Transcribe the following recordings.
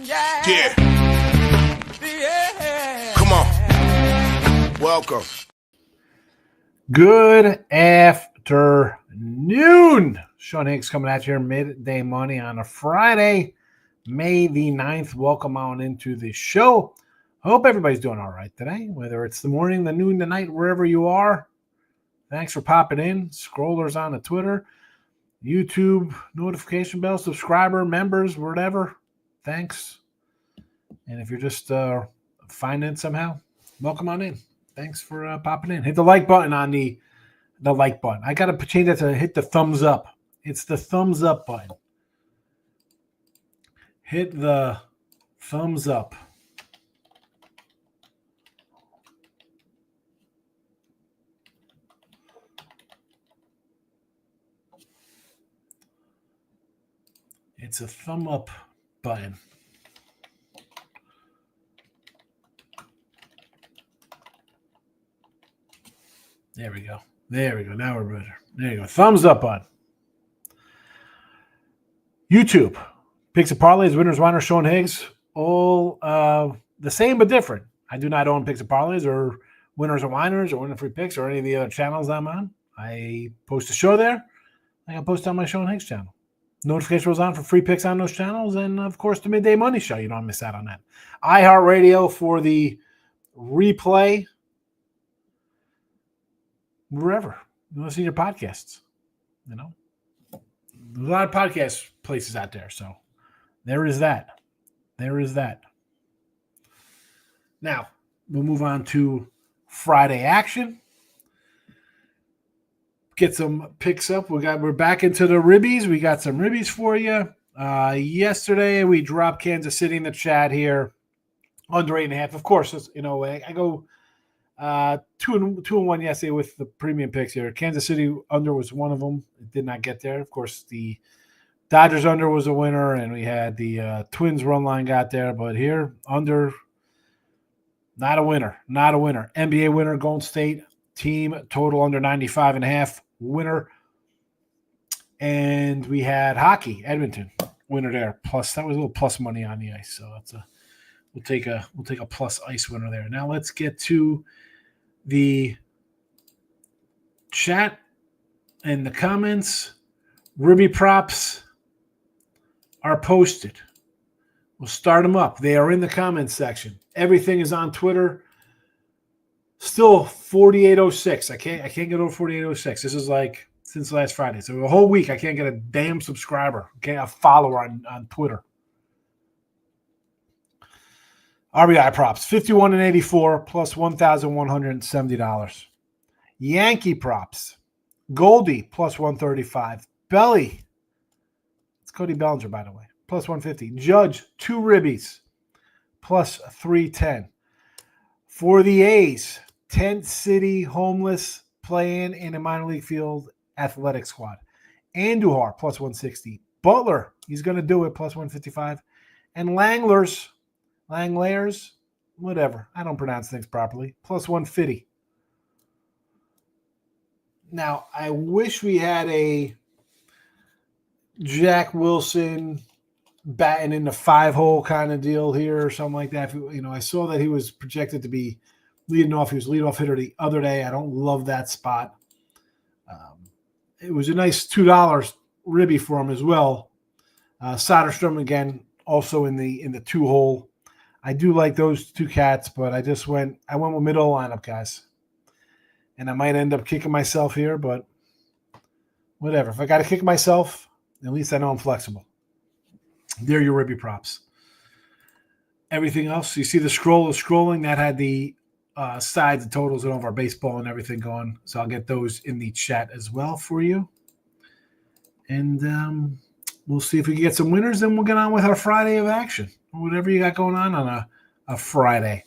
Yeah. Come on. Welcome. Good afternoon. Sean Higgs coming at you, midday money on a Friday, May the 9th. Welcome on into the show. Hope everybody's doing all right today, whether it's the morning, the noon, the night, wherever you are. Thanks for popping in. Scrollers on the Twitter, YouTube, notification bell, subscriber, members, whatever. Thanks. And if you're just finding it somehow, welcome on in. Thanks for popping in. Hit the like button on the like button. I got to change that to hit the thumbs up. It's the thumbs up button. Hit the thumbs up. It's a thumb up button. There we go. There we go. Now we're better. There you go. Thumbs up on YouTube. Picks and Parlays, winners, whiners, Sean Higgs. All the same but different. I do not own Picks and Parlays or winners or whiners or winner free picks or any of the other channels I'm on. I post a show there. I post on my Sean Higgs channel. Notification was on for free picks on those channels. And, of course, the Midday Money Show. You don't miss out on that. iHeartRadio for the replay. Wherever you listen to your podcasts, you know, there's a lot of podcast places out there. So there is that. There is that. Now we'll move on to Friday action. Get some picks up. We're back into the ribbies. We got some ribbies for you. Yesterday we dropped Kansas City in the chat here under 8.5. Of course, you know, I go. 2-1 yesterday with the premium picks here. Kansas City under was one of them. It did not get there. Of course, the Dodgers under was a winner, and we had the Twins run line got there. But here, under, not a winner. Not a winner. NBA winner, Golden State. Team total under 95.5 winner. And we had hockey, Edmonton winner there. Plus, that was a little plus money on the ice. So that's we'll take a plus ice winner there. Now let's get to the chat and the comments. Ribby props are posted. We'll start them up. They are in the comments section. Everything is on Twitter. Still 4806. I can't get over 4806. This is like since last Friday. So a whole week I can't get a damn subscriber. Okay, a follower on Twitter. RBI props, 51 and 84 plus $1,170. Yankee props, Goldie plus 135. Belly, it's Cody Bellinger, by the way, plus 150. Judge, 2 ribbies, plus 310. For the A's, Tent City homeless playing in a minor league field athletic squad. Andujar, plus 160. Butler, he's going to do it, plus 155. And Langler's, whatever. I don't pronounce things properly. Plus 150. Now, I wish we had a Jack Wilson batting in the 5-hole kind of deal here or something like that. You know, I saw that he was projected to be leading off. He was leadoff hitter the other day. I don't love that spot. It was a nice $2 ribby for him as well. Soderstrom again, also in the 2-hole. I do like those 2 cats, but I went with middle lineup, guys. And I might end up kicking myself here, but whatever. If I got to kick myself, at least I know I'm flexible. There are your ribby props. Everything else, you see the scrolling, that had the sides and totals and all of our baseball and everything going. So I'll get those in the chat as well for you. And we'll see if we can get some winners, then we'll get on with our Friday of action. Whatever you got going on a Friday.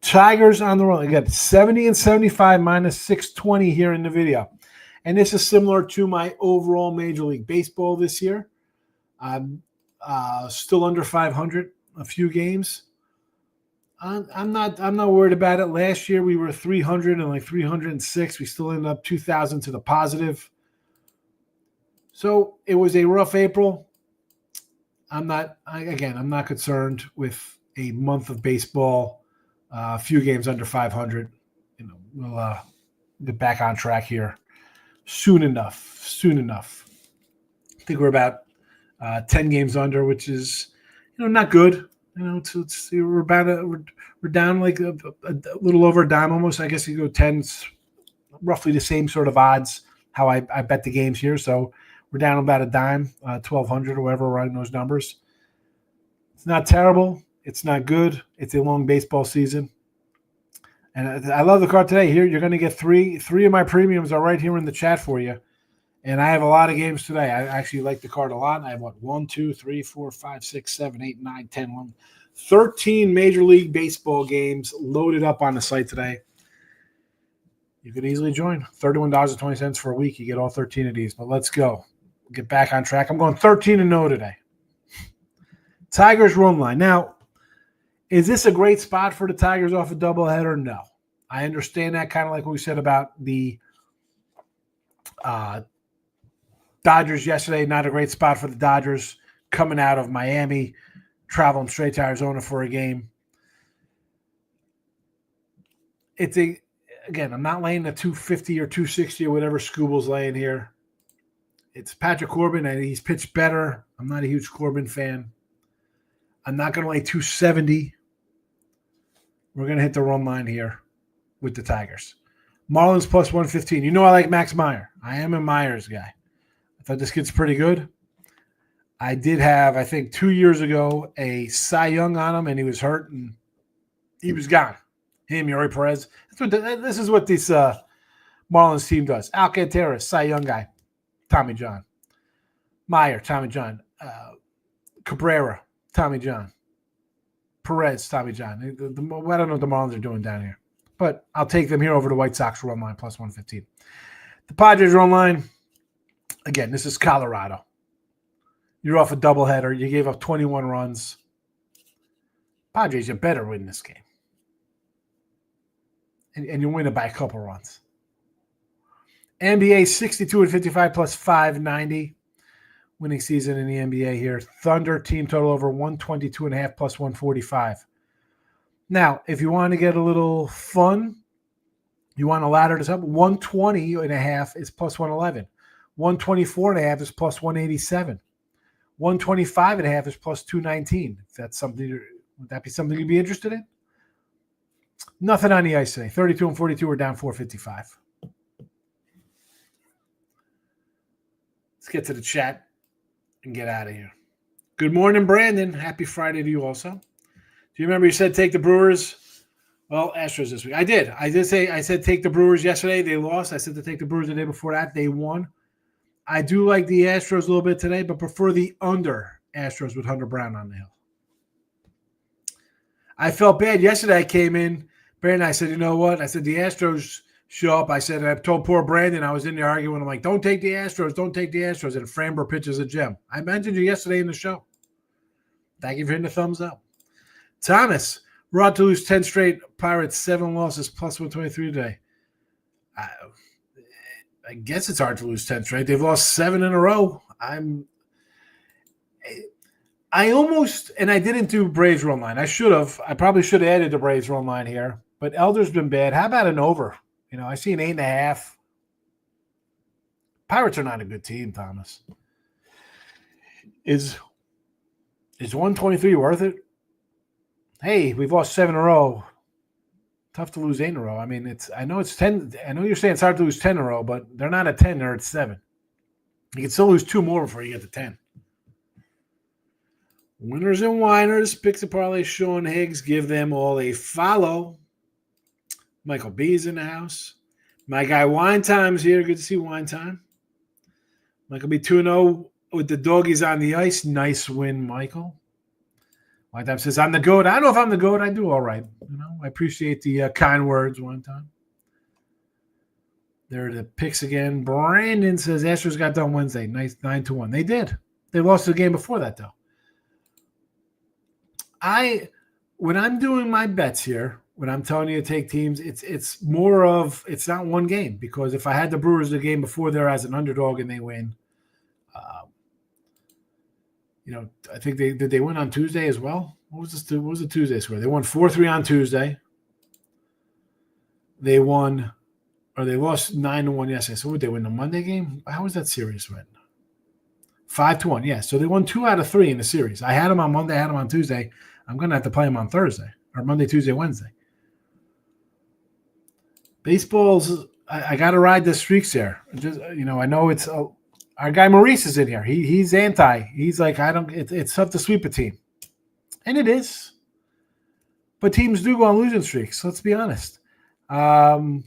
Tigers on the road. You got 70 and 75 minus 620 here in the video. And this is similar to my overall Major League Baseball this year. I'm still under 500 a few games. I'm not worried about it. Last year we were 300 and like 306. We still ended up 2,000 to the positive. So it was a rough April. I'm not concerned with a month of baseball, a few games under 500. We'll get back on track here soon enough. I think we're about 10 games under, which is, not good. We're down like a little over a dime almost. I guess you go 10, roughly the same sort of odds how I bet the games here. So we're down about a dime, 1,200 or whatever, running those numbers. It's not terrible. It's not good. It's a long baseball season. And I love the card today. Here, you're going to get three of my premiums are right here in the chat for you. And I have a lot of games today. I actually like the card a lot. I have 1, 2, 3, 4, 5, 6, 7, 8, 9, 10, 11, 13 Major League Baseball games loaded up on the site today. You can easily join. $31.20 for a week. You get all 13 of these. But let's go. We'll get back on track. I'm going 13-0 today. Tigers run line. Now, is this a great spot for the Tigers off a doubleheader? No. I understand that, kind of like what we said about the Dodgers yesterday. Not a great spot for the Dodgers coming out of Miami, traveling straight to Arizona for a game. Again, I'm not laying the 250 or 260 or whatever Scooble's laying here. It's Patrick Corbin, and he's pitched better. I'm not a huge Corbin fan. I'm not going to lay 270. We're going to hit the run line here with the Tigers. Marlins plus 115. You know I like Max Meyer. I am a Myers guy. I thought this kid's pretty good. I did have, I think 2 years ago, a Cy Young on him, and he was hurt, and he was gone. Him, Yuri Perez. This is what this Marlins team does. Alcantara, Cy Young guy. Tommy John. Meyer, Tommy John. Cabrera, Tommy John. Perez, Tommy John. I don't know what the Marlins are doing down here. But I'll take them here over the White Sox run line plus 115. The Padres run line, again, this is Colorado. You're off a doubleheader. You gave up 21 runs. Padres, you better win this game. And you win it by a couple runs. NBA 62-55 plus 590. Winning season in the NBA here. Thunder team total over 122.5 plus 145. Now, if you want to get a little fun, you want to ladder this up. 120.5 is plus 111. 124.5 is plus 187. 125.5 is plus 219. If that's something, would that be something you'd be interested in? Nothing on the ice today. 32 and 42 are down 455. Let's get to the chat and get out of here. Good morning, Brandon. Happy Friday to you also. Do you remember you said take the Brewers? Well, Astros this week. I did. I said take the Brewers yesterday. They lost. I said to take the Brewers the day before that. They won. I do like the Astros a little bit today, but prefer the under Astros with Hunter Brown on the hill. I felt bad. Yesterday I came in, Brandon, I said, you know what? I said, the Astros show up. I said, I told poor Brandon, I was in there arguing. I'm like, don't take the Astros. Don't take the Astros. And Framber pitches a gem. I mentioned you yesterday in the show. Thank you for hitting the thumbs up. Thomas, we're out to lose 10 straight. Pirates, 7 losses, plus 123 today. I guess it's hard to lose 10 straight. They've lost 7 in a row. I almost, and I didn't do Braves run line. I should have. I probably should have added the Braves run line here. But Elder's been bad. How about an over? You know, I see an 8.5. Pirates are not a good team, Thomas. Is 123 worth it? Hey, we've lost 7 in a row. Tough to lose 8 in a row. I mean, I know it's 10. I know you're saying it's hard to lose 10 in a row, but they're not at 10, they're at 7. You can still lose 2 more before you get to 10. Winners and whiners, picks and parlays, Sean Higgs, give them all a follow. Michael B is in the house. My guy Wine Time's here. Good to see Wine Time. Michael B 2-0 with the doggies on the ice. Nice win, Michael. Wine Time says, I'm the GOAT. I don't know if I'm the GOAT. I do all right. You know, I appreciate the kind words, Wine Time. There are the picks again. Brandon says, Astros got done Wednesday. Nice 9-1. They did. They lost the game before that, though. When I'm doing my bets here, when I'm telling you to take teams, it's more of, it's not one game, because if I had the Brewers the game before there as an underdog and they win, I think they win on Tuesday as well. What was this? What was the Tuesday score? They won 4-3 on Tuesday. They won, or they lost 9-1 yesterday. So would they win the Monday game? How was that series win? 5-1. Yeah. So they won 2 out of 3 in the series. I had them on Monday. I had them on Tuesday. I'm going to have to play them on Thursday or Monday, Tuesday, Wednesday. Baseball's. I got to ride the streaks there. Just I know it's our guy Maurice is in here. He's anti. He's like, I don't. It's tough to sweep a team, and it is. But teams do go on losing streaks. Let's be honest. Toronto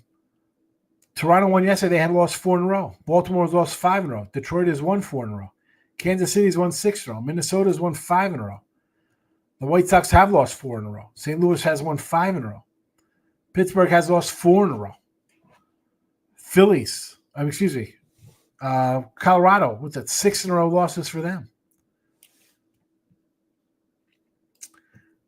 won yesterday. They had lost 4 in a row. Baltimore's lost 5 in a row. Detroit has won 4 in a row. Kansas City's won 6 in a row. Minnesota's won 5 in a row. The White Sox have lost 4 in a row. St. Louis has won 5 in a row. Pittsburgh has lost 4 in a row. Colorado, what's that? 6 in a row losses for them.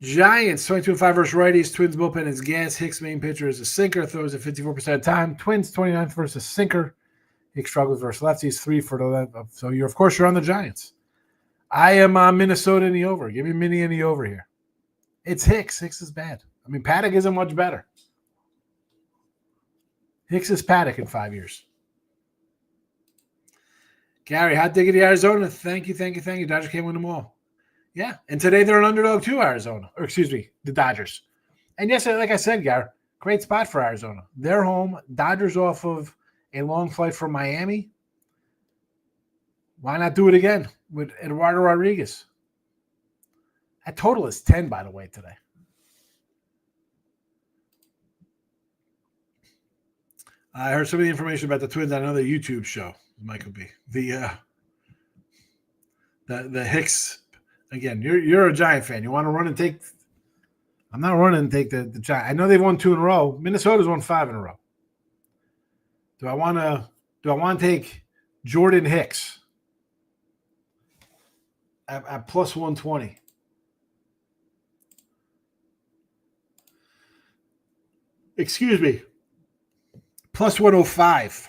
Giants, 22-5 versus righties. Twins bullpen is gas. Hicks main pitcher is a sinker, throws at 54% of the time. Twins, 29th versus sinker. Hicks struggles versus lefties, 3 for the left. So you're on the Giants. I am on Minnesota in the over. Give me Minnie in the over here. It's Hicks. Hicks is bad. I mean, Paddock isn't much better. Hicks is Paddock in 5 years. Gary, hot diggity Arizona. Thank you. Dodgers can't win them all. Yeah, and today they're an underdog too, Arizona. Or excuse me, the Dodgers. And yes, like I said, Gary, great spot for Arizona. They're home. Dodgers off of a long flight from Miami. Why not do it again with Eduardo Rodriguez? That total is 10, by the way, today. I heard some of the information about the Twins on another YouTube show. Michael B. The Hicks. Again, you're a Giant fan. You want to run and take. I'm not running and take the Giant. I know they've won 2 in a row. Minnesota's won 5 in a row. Do I want to take Jordan Hicks at plus 120? Excuse me. Plus 105.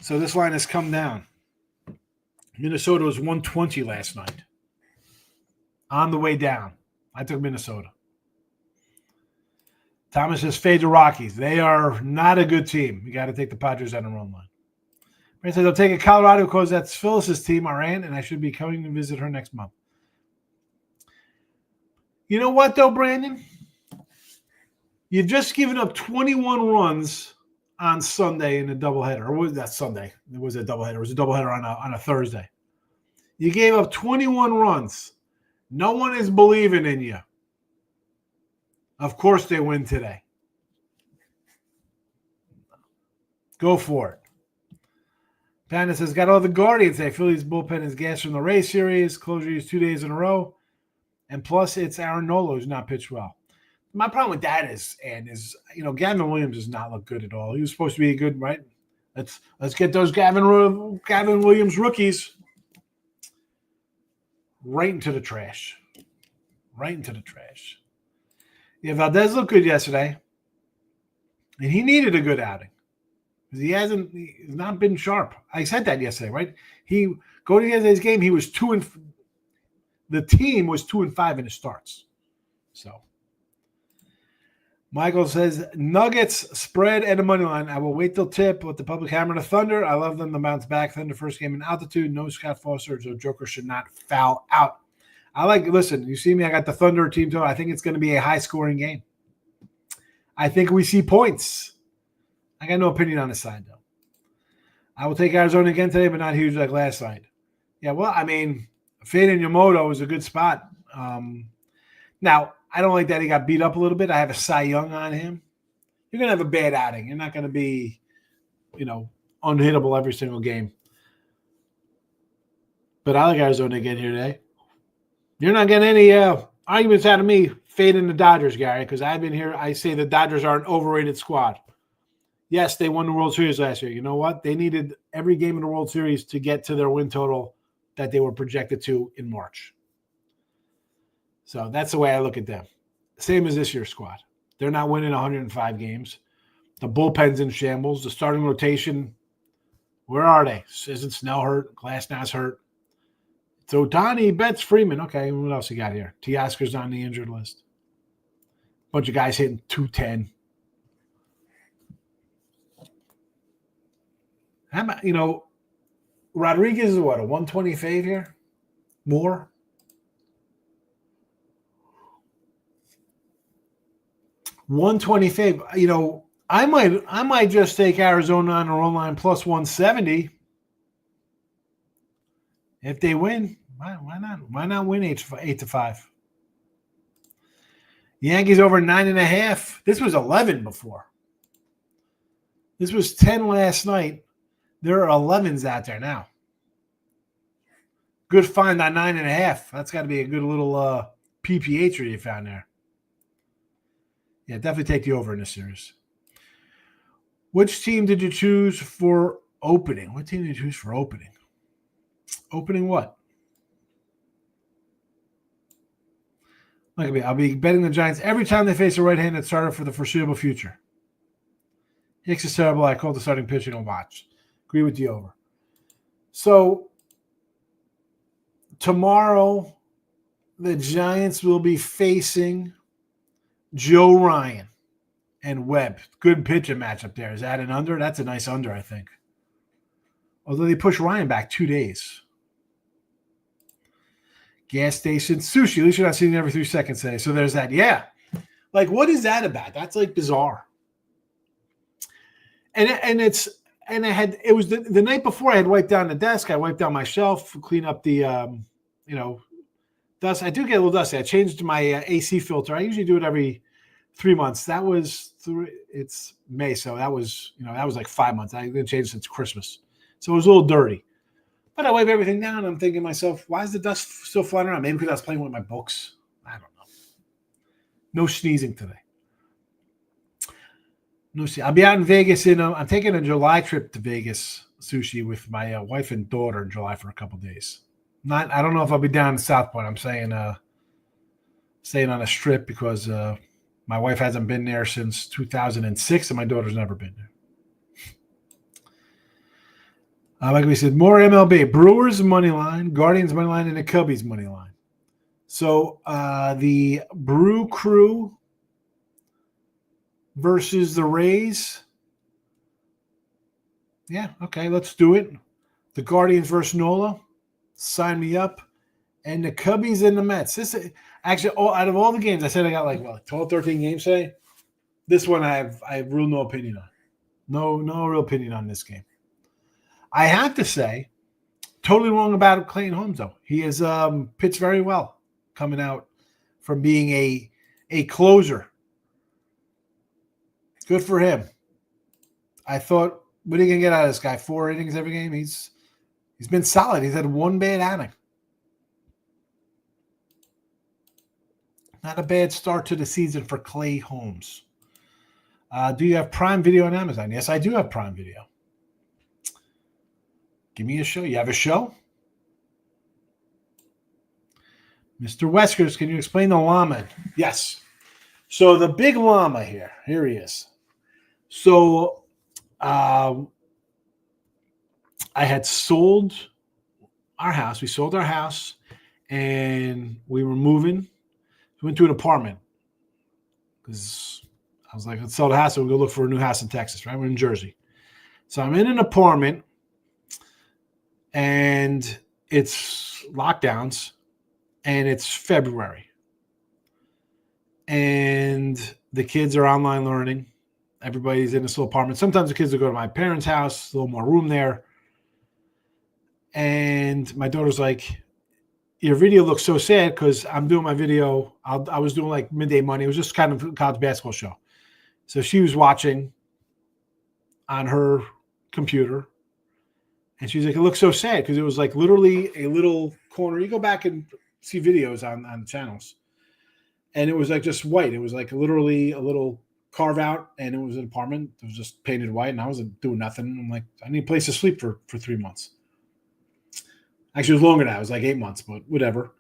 So this line has come down. Minnesota was 120 last night. On the way down. I took Minnesota. Thomas says fade the Rockies. They are not a good team. You got to take the Padres on the run line. Ray says, I'll take a Colorado because that's Phyllis's team, our aunt, and I should be coming to visit her next month. You know what, though, Brandon? You've just given up 21 runs on Sunday in a doubleheader. Or was that Sunday? It was a doubleheader. It was a doubleheader on a Thursday. You gave up 21 runs. No one is believing in you. Of course they win today. Go for it. Panda says, got all the Guardians today. Phillies bullpen is gas from the Rays series. Closure is 2 days in a row. And plus, it's Aaron Nola who's not pitched well. My problem with that is Gavin Williams does not look good at all. He was supposed to be good, right? Let's get those Gavin Williams rookies right into the trash. Right into the trash. Yeah, Valdez looked good yesterday. And he needed a good outing. He's not been sharp. I said that yesterday, right? Going to yesterday's game, he was the team was 2-5 in his starts. So Michael says, Nuggets spread and a money line. I will wait till tip. Let the public hammer the Thunder. I love them to bounce back. Thunder first game in altitude. No Scott Foster, so Joker should not foul out. Listen, you see me, I got the Thunder team total. I think it's going to be a high-scoring game. I think we see points. I got no opinion on this side, though. I will take Arizona again today, but not huge like last night. Yeah, well, I mean, fading Yamamoto is a good spot. Now, I don't like that he got beat up a little bit. I have a Cy Young on him. You're going to have a bad outing. You're not going to be, unhittable every single game. But I like Arizona again here today. You're not getting any arguments out of me fading the Dodgers, Gary, because I've been here. I say the Dodgers are an overrated squad. Yes, they won the World Series last year. You know what? They needed every game in the World Series to get to their win total that they were projected to in March. So that's the way I look at them. Same as this year's squad. They're not winning 105 games. The bullpen's in shambles. The starting rotation, where are they? Isn't Snell hurt? Glasnow's hurt. So Donnie bets Freeman. Okay, what else you got here? Teoscar's on the injured list. Bunch of guys hitting 210. How about, Rodriguez is what, a 120 fave here? More? $120 fave. I might just take Arizona on their own line plus 170. If they win, why not? Why not win 8-5? Yankees over 9.5. This was 11 before. This was 10 last night. There are 11s out there now. Good find on 9.5. That's got to be a good little PPH you found there. Yeah, definitely take the over in this series. Which team did you choose for opening? What team did you choose for opening? Opening what? I'll be betting the Giants every time they face a right-handed starter for the foreseeable future. Hicks is terrible. I called the starting pitching and watch. Agree with the over. So tomorrow, the Giants will be facing Joe Ryan and Webb. Good pitching matchup there. Is that an under? That's a nice under, I think. Although they pushed Ryan back 2 days. Gas station sushi. At least you're not seeing it every 3 seconds today. So there's that. Yeah. Like, what is that about? That's like bizarre. And it was the night before I had wiped down the desk. I wiped down my shelf, clean up the dust. I do get a little dusty. I changed my AC filter. I usually do it every 3 months. That was it's May, so that was like 5 months. I didn't change since Christmas, so it was a little dirty. But I wipe everything down. And I'm thinking to myself, why is the dust still flying around? Maybe because I was playing with my books. I don't know. No sneezing today. No, see, I'll be out in Vegas. I'm taking a July trip to Vegas, sushi, with my wife and daughter in July for a couple of days. I don't know if I'll be down in South Point. I'm staying on a strip because my wife hasn't been there since 2006, and my daughter's never been there. Like we said, more MLB. Brewers money line, Guardians money line, and the Cubbies money line. So the Brew Crew versus the Rays. Yeah, okay, let's do it. The Guardians versus Nola. Sign me up. And the Cubbies and the Mets. This actually, out of all the games, I said I got like 12, 13 games today. This one I have real no opinion on. No real opinion on this game. I have to say, totally wrong about Clayton Holmes, though. He has pitched very well coming out from being a closer. Good for him. I thought, what are you going to get out of this guy? 4 innings every game? He's been solid. He's had one bad outing. Not a bad start to the season for Clay Holmes. Do you have Prime Video on Amazon? Yes, I do have Prime Video. Give me a show. You have a show? Mr. Weskers, can you explain the llama? Yes. So the big llama here he is. So I had sold our house. We sold our house, and we were moving. We went to an apartment because I was like, let's sell the house and we'll go look for a new house in Texas, right? We're in Jersey. So I'm in an apartment, and it's lockdowns, and it's February. And the kids are online learning. Everybody's in this little apartment. Sometimes the kids will go to my parents' house, a little more room there. And my daughter's like, your video looks so sad because I'm doing my video. I was doing like Midday Money. It was just kind of a college basketball show. So she was watching on her computer. And she's like, it looks so sad because it was like literally a little corner. You go back and see videos on channels. And it was like just white. It was like literally a little carve out, and it was an apartment. It was just painted white, and I wasn't doing nothing. I'm like, I need a place to sleep for 3 months. Actually, it was longer now. It was like 8 months, but whatever.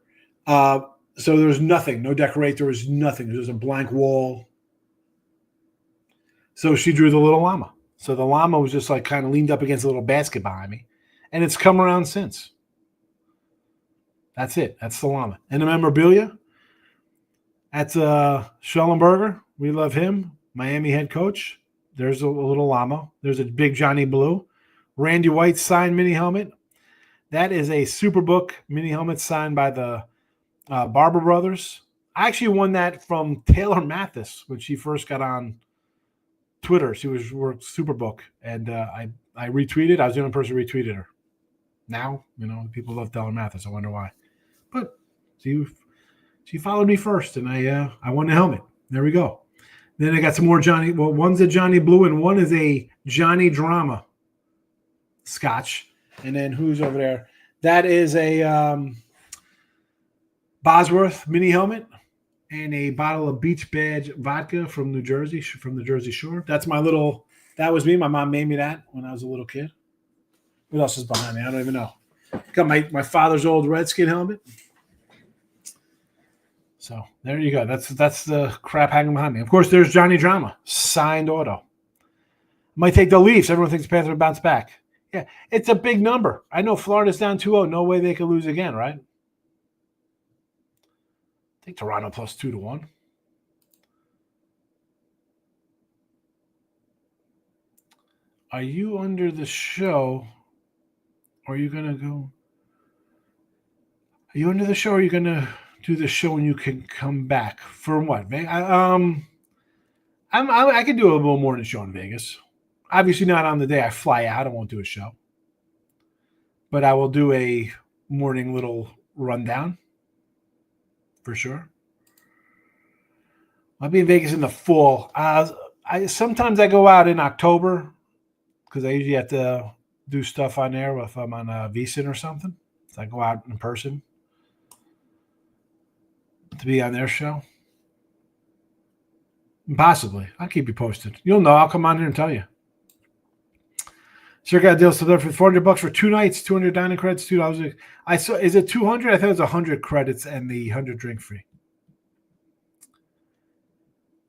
So there was nothing, no decorate. There was nothing. There was a blank wall. So she drew the little llama. So the llama was just like kind of leaned up against a little basket behind me. And it's come around since. That's it. That's the llama. And the memorabilia, that's Schellenberger. We love him. Miami head coach. There's a little llama. There's a big Johnny Blue. Randy White signed mini helmet. That is a Superbook mini helmet signed by the Barber Brothers. I actually won that from Taylor Mathis when she first got on Twitter. She worked Superbook, and I retweeted. I was the only person who retweeted her. Now, people love Taylor Mathis. I wonder why. But she followed me first, and I won the helmet. There we go. Then I got some more Johnny. Well, one's a Johnny Blue, and one is a Johnny Drama Scotch. And then who's over there? That is a Bosworth mini helmet and a bottle of Beach Badge vodka from New Jersey, from the Jersey Shore. That was me. My mom made me that when I was a little kid. What else is behind me? I don't even know. Got my father's old Redskin helmet. So there you go. That's the crap hanging behind me. Of course, there's Johnny Drama, signed auto. Might take the Leafs. Everyone thinks the Panthers will bounce back. Yeah, it's a big number. I know Florida's down 2-0. No way they could lose again, right? I think Toronto plus 2-1. Are you under the show? Or are you going to go? Are you under the show or are you going to do the show and you can come back? For what? I could do a little morning show in Vegas. Obviously not on the day I fly out. I won't do a show. But I will do a morning little rundown. For sure. I'll be in Vegas in the fall. Sometimes I go out in October because I usually have to do stuff on there if I'm on a VSiN or something. So I go out in person to be on their show. Possibly. I'll keep you posted. You'll know. I'll come on here and tell you. Sure got a deal still there for $400 for 2 nights, 200 dining credits, $2. I saw. Is it 200? I thought it was 100 credits and the 100 drink free.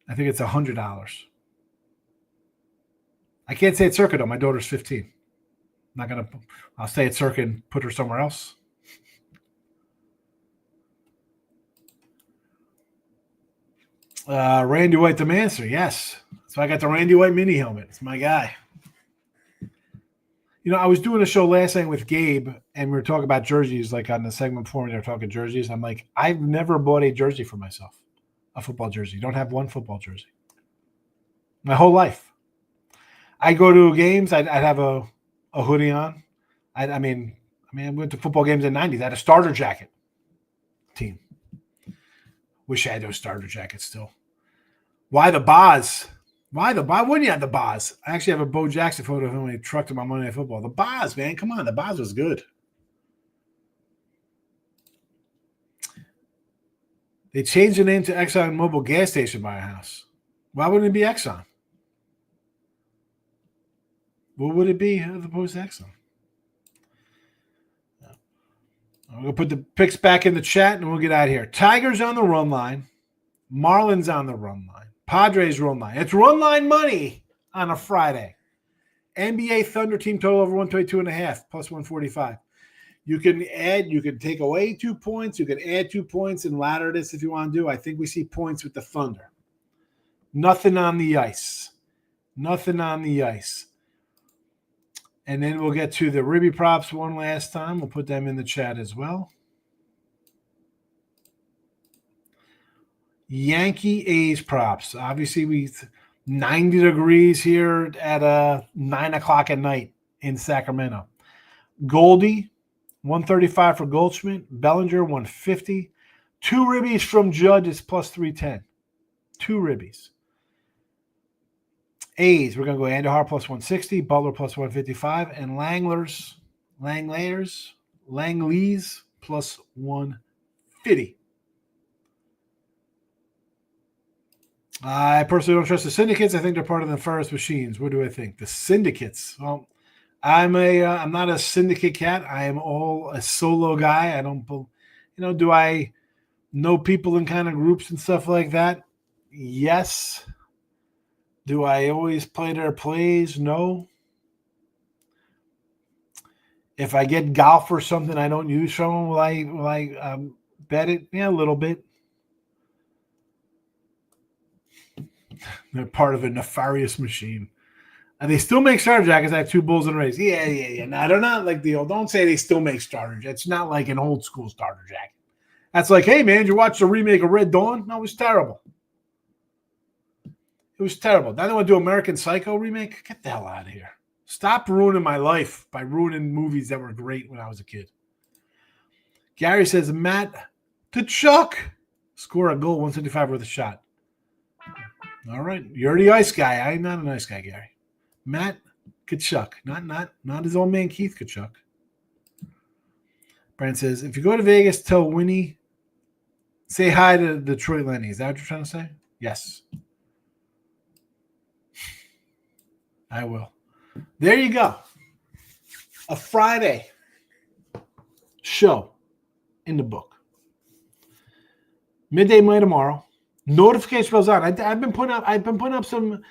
I think it's $100. I can't say at Circa though. My daughter's 15. I'll stay at Circa and put her somewhere else. Randy White, the Mancer. Yes. So I got the Randy White mini helmet. It's my guy. I was doing a show last night with Gabe, and we were talking about jerseys, like on the segment before they were talking jerseys. I'm like, I've never bought a jersey for myself, a football jersey. Don't have one football jersey. My whole life. I go to games, I'd have a hoodie on. I went to football games in the 90s. I had a starter jacket team. Wish I had those starter jackets still. Why the Boz? Why wouldn't you have the Boz? I actually have a Bo Jackson photo of him when he trucked him on Monday Night Football. The Boz, man. Come on. The Boz was good. They changed the name to Exxon Mobil gas station by our house. Why wouldn't it be Exxon? What would it be as opposed to Exxon? I'm going to put the picks back in the chat and we'll get out of here. Tigers on the run line. Marlins on the run line. Padres run line. It's run line money on a Friday. NBA Thunder team total over 122.5 plus 145. You can take away 2 points. You can add 2 points and ladder this if you want to do. I think we see points with the Thunder. Nothing on the ice. Nothing on the ice. And then we'll get to the Ribby props one last time. We'll put them in the chat as well. Yankee A's props. Obviously, 90 degrees here at 9 o'clock at night in Sacramento. Goldie, 135 for Goldschmidt. Bellinger, 150. 2 ribbies from Judge is plus 310. 2 ribbies. A's, we're going to go Andahar plus 160, Butler plus 155, and Langleys plus 150. I personally don't trust the syndicates. I think they're part of the Ferris machines. What do I think? The syndicates. Well, I'm not a syndicate cat. I am all a solo guy. I don't, do I know people in kind of groups and stuff like that? Yes. Do I always play their plays? No. If I get golf or something I don't use from them, will I bet it? Yeah, a little bit. They're part of a nefarious machine. And they still make starter jackets. I have 2 bulls in a race. Yeah. No, they're not like the old. Don't say they still make starter jackets. It's not like an old school starter jacket. That's like, hey, man, did you watch the remake of Red Dawn? No, it was terrible. It was terrible. Now they want to do American Psycho remake? Get the hell out of here. Stop ruining my life by ruining movies that were great when I was a kid. Gary says, Matt Tkachuk score a goal 175 with a shot. All right. You're the ice guy. I'm not an ice guy, Gary. Matt Tkachuk. Not his old man Keith Tkachuk. Brent says, if you go to Vegas, tell Winnie, say hi to Detroit Lenny. Is that what you're trying to say? Yes. I will. There you go. A Friday show in the book. Midday May tomorrow. Notification bells on. I've been putting up some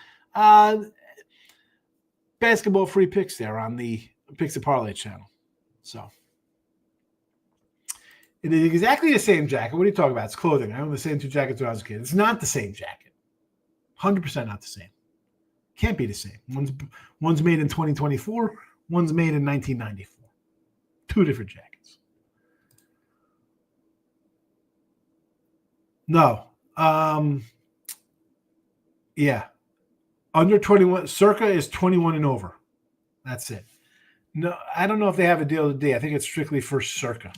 basketball free picks there on the Picks and Parlays channel. So it is exactly the same jacket. What are you talking about? It's clothing. I own the same 2 jackets when I was a kid. It's not the same jacket. 100% not the same. Can't be the same. One's made in 2024. One's made in 1994. 2 different jackets. No. Yeah. Under 21. Circa is 21 and over. That's it. No, I don't know if they have a deal today. I think it's strictly for Circa.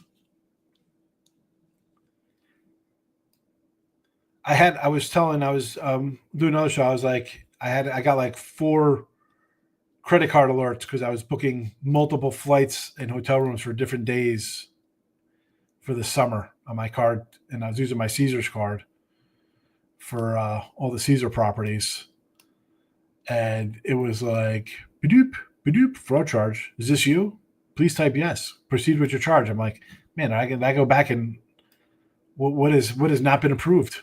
I was doing another show. I was like, I got like 4 credit card alerts because I was booking multiple flights and hotel rooms for different days for the summer on my card. And I was using my Caesars card for all the Caesar properties. And it was like, badoop, fraud charge. Is this you? Please type yes. Proceed with your charge. I'm like, man, I go back and what has not been approved?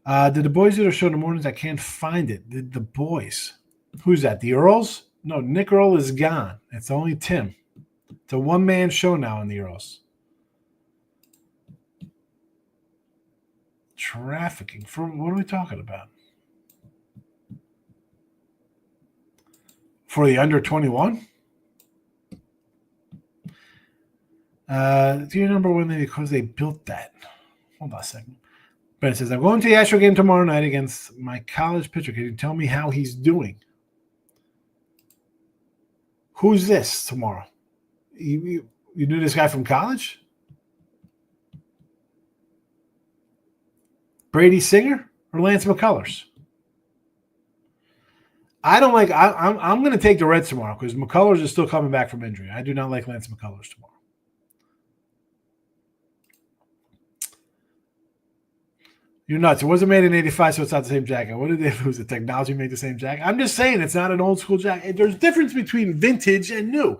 Did the boys do their show in the mornings? I can't find it. Did the boys? Who's that? The Earls? No, Nick Earl is gone. It's only Tim. It's a one-man show now in the Earls. Trafficking. What are we talking about? For the under 21? Do you remember when because they built that? Hold on a second. Ben says, I'm going to the Astro game tomorrow night against my college pitcher. Can you tell me how he's doing? Who's this tomorrow? You knew this guy from college? Brady Singer or Lance McCullers? I don't like. I'm going to take the Reds tomorrow because McCullers is still coming back from injury. I do not like Lance McCullers tomorrow. You're nuts. It wasn't made in 85, so it's not the same jacket. What did they lose? The technology made the same jacket? I'm just saying it's not an old school jacket. There's a difference between vintage and new.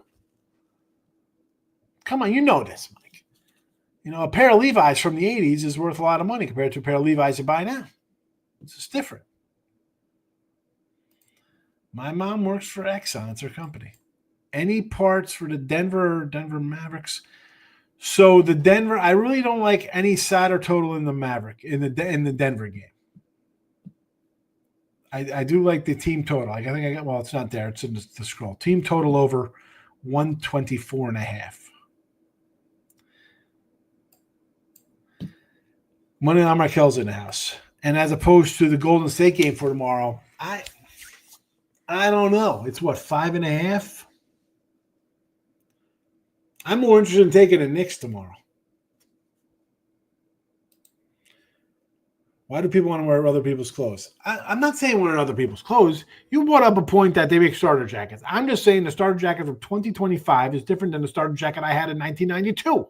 Come on, you know this, Mike. You know, a pair of Levi's from the 80s is worth a lot of money compared to a pair of Levi's you buy now. It's just different. My mom works for Exxon. It's her company. Any parts for the Denver Mavericks? So the Denver, I really don't like any side or total in the Maverick in the Denver game. I do like the team total. I think I got. Well, it's not there. It's in the scroll. Team total over 124.5. Money on Markel's in the house, and as opposed to the Golden State game for tomorrow, I don't know. It's what 5.5. I'm more interested in taking the Knicks tomorrow. Why do people want to wear other people's clothes? I'm not saying wearing other people's clothes. You brought up a point that they make starter jackets. I'm just saying the starter jacket from 2025 is different than the starter jacket I had in 1992.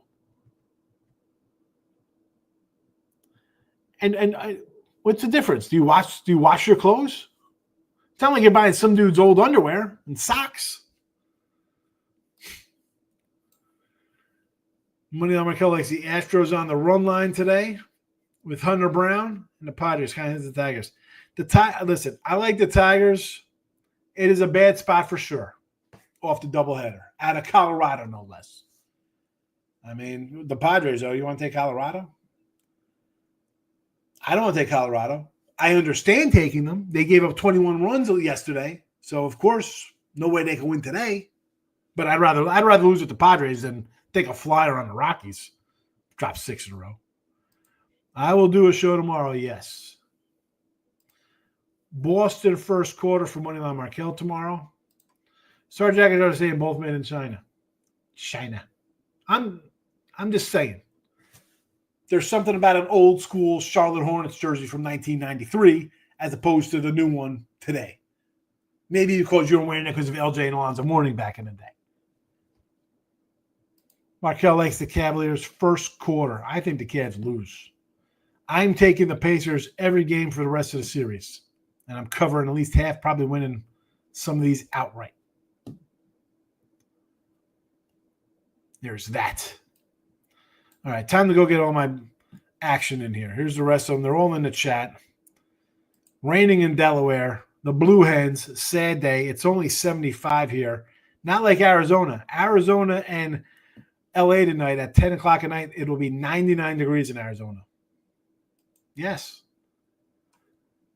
And what's the difference? Do you wash your clothes? It's not like you're buying some dude's old underwear and socks. Money on Markel likes the Astros on the run line today with Hunter Brown and the Padres. Kind of hits the Tigers. Listen, I like the Tigers. It is a bad spot for sure. off the doubleheader out of Colorado, no less. I mean, the Padres, though, you want to take Colorado? I don't want to take Colorado. I understand taking them. They gave up 21 runs yesterday, so of course, no way they can win today. But I'd rather lose with the Padres than take a flyer on the Rockies. Drop 6 in a row. I will do a show tomorrow, yes. Boston first quarter for Moneyline Markel tomorrow. Sergeant Jackets are saying both made in China. China. I'm just saying. There's something about an old school Charlotte Hornets jersey from 1993 as opposed to the new one today. Maybe because you were wearing it because of LJ and Alonzo Mourning back in the day. Markel likes the Cavaliers first quarter. I think the Cavs lose. I'm taking the Pacers every game for the rest of the series. And I'm covering at least half, probably winning some of these outright. There's that. All right, time to go get all my action in here. Here's the rest of them. They're all in the chat. Raining in Delaware. The Blue Hens, sad day. It's only 75 here. Not like Arizona. Arizona and LA tonight at 10 o'clock at night, it'll be 99 degrees in Arizona. Yes.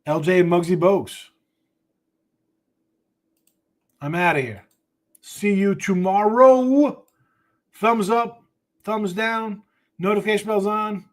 LJ and Muggsy Bogues. I'm out of here. See you tomorrow. Thumbs up, thumbs down, notification bells on.